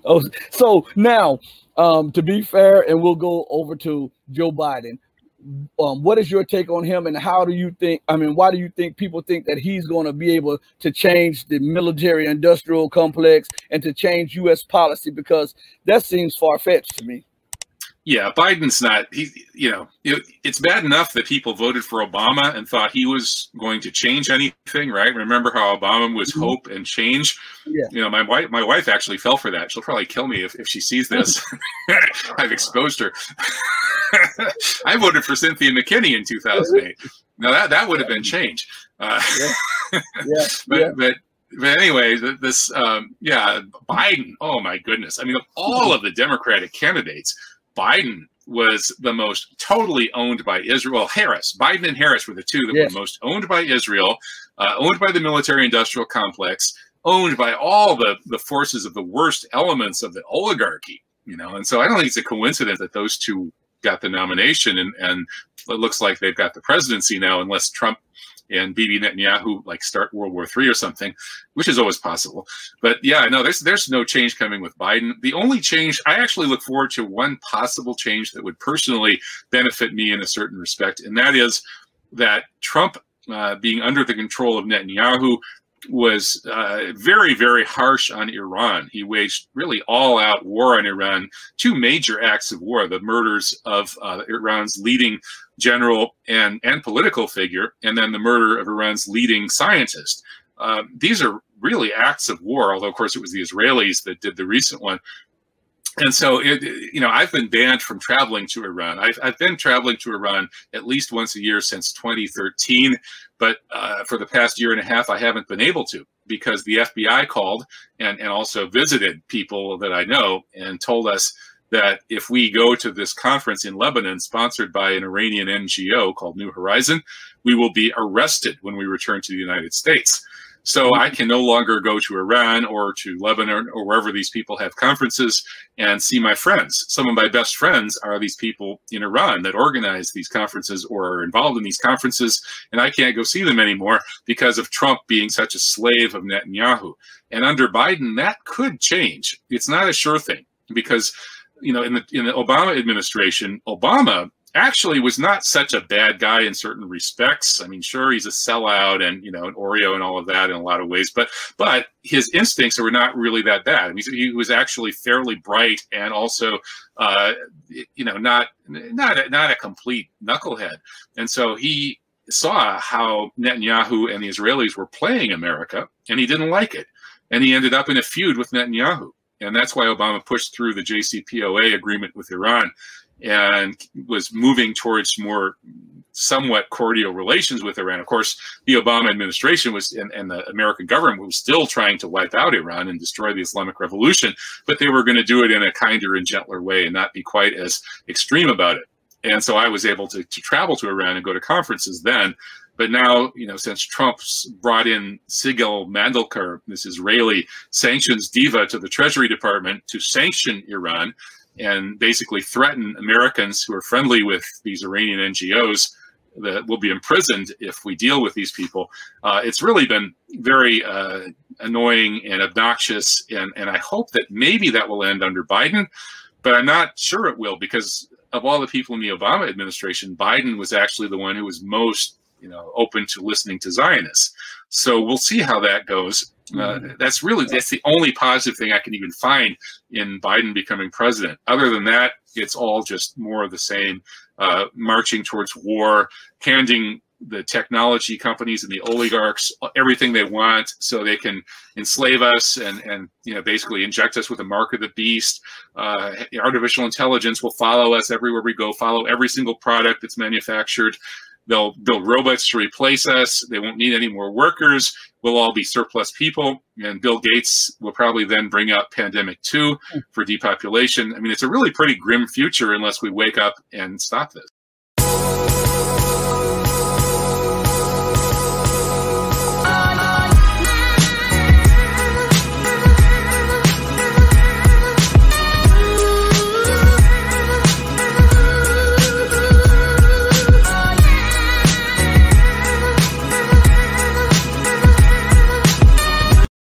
Oh, so now, to be fair, and we'll go over to Joe Biden. What is your take on him, and how do you think, I mean, why do you think people think that he's going to be able to change the military industrial complex and to change U.S. policy? Because that seems far-fetched to me. Yeah, Biden's not, it's bad enough that people voted for Obama and thought he was going to change anything, right? Remember how Obama was hope and change? Yeah. My wife actually fell for that. She'll probably kill me if she sees this. I've exposed her. I voted for Cynthia McKinney in 2008. Now that would have been change. But anyway, Biden, oh my goodness. I mean, of all of the Democratic candidates, Biden was the most totally owned by Israel. Well, Biden and Harris were the two that were most owned by Israel, owned by the military-industrial complex, owned by all the forces of the worst elements of the oligarchy. And so I don't think it's a coincidence that those two got the nomination, and it looks like they've got the presidency now, unless Trump and Bibi Netanyahu start World War III or something, which is always possible. But yeah, no, there's no change coming with Biden. The only change, I actually look forward to one possible change that would personally benefit me in a certain respect, and that is that Trump being under the control of Netanyahu was very, very harsh on Iran. He waged really all-out war on Iran, two major acts of war, the murders of Iran's leading general and political figure, and then the murder of Iran's leading scientist. These are really acts of war, although, of course, it was the Israelis that did the recent one. And so, I've been banned from traveling to Iran. I've been traveling to Iran at least once a year since 2013, but for the past year and a half, I haven't been able to, because the FBI called and also visited people that I know and told us that if we go to this conference in Lebanon, sponsored by an Iranian NGO called New Horizon, we will be arrested when we return to the United States. So I can no longer go to Iran or to Lebanon or wherever these people have conferences and see my friends. Some of my best friends are these people in Iran that organize these conferences or are involved in these conferences, and I can't go see them anymore because of Trump being such a slave of Netanyahu. And under Biden, that could change. It's not a sure thing, because in the Obama administration, Obama actually was not such a bad guy in certain respects. I mean, sure, he's a sellout and, an Oreo and all of that in a lot of ways, but his instincts were not really that bad. I mean, he was actually fairly bright and also, not a complete knucklehead. And so he saw how Netanyahu and the Israelis were playing America, and he didn't like it. And he ended up in a feud with Netanyahu. And that's why Obama pushed through the JCPOA agreement with Iran and was moving towards more somewhat cordial relations with Iran. Of course, the Obama administration and the American government was still trying to wipe out Iran and destroy the Islamic Revolution, but they were going to do it in a kinder and gentler way and not be quite as extreme about it. And so I was able to travel to Iran and go to conferences then. But now, since Trump's brought in Sigal Mandelker, this Israeli sanctions diva, to the Treasury Department to sanction Iran and basically threaten Americans who are friendly with these Iranian NGOs that will be imprisoned if we deal with these people, it's really been very annoying and obnoxious. And I hope that maybe that will end under Biden, but I'm not sure it will, because of all the people in the Obama administration, Biden was actually the one who was most open to listening to Zionists. So we'll see how that goes. That's the only positive thing I can even find in Biden becoming president. Other than that, it's all just more of the same, marching towards war, handing the technology companies and the oligarchs everything they want so they can enslave us and basically inject us with a mark of the beast. Artificial intelligence will follow us everywhere we go, follow every single product that's manufactured. They'll build robots to replace us. They won't need any more workers. We'll all be surplus people. And Bill Gates will probably then bring up pandemic 2 for depopulation. I mean, it's a really pretty grim future unless we wake up and stop this.